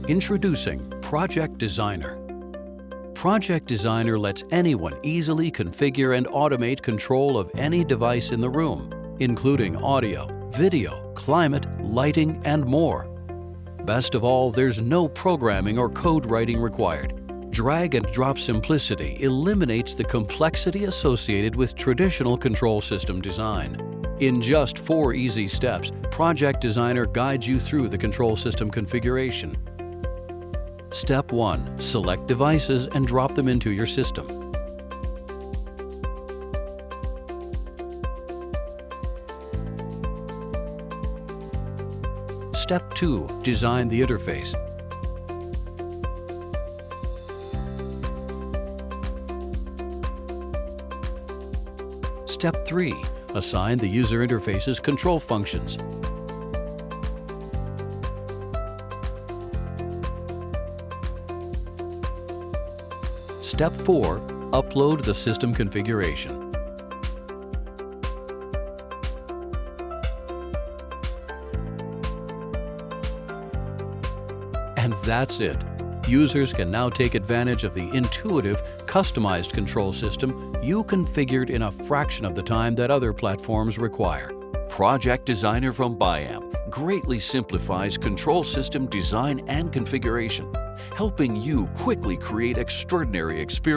Introducing Project Designer. Project Designer lets anyone easily configure and automate control of any device in the room, including audio, video, climate, lighting, and more. Best of all, there's no programming or code writing required. Drag and drop simplicity eliminates the complexity associated with traditional control system design. In just 4 easy steps, Project Designer guides you through the control system configuration. Step 1. Select devices and drop them into your system. Step 2. Design the interface. Step 3. Assign the user interface's control functions. Step 4. Upload the system configuration. And that's it. Users can now take advantage of the intuitive, customized control system you configured in a fraction of the time that other platforms require. Project Designer from Biamp greatly simplifies control system design and configuration, helping you quickly create extraordinary experiences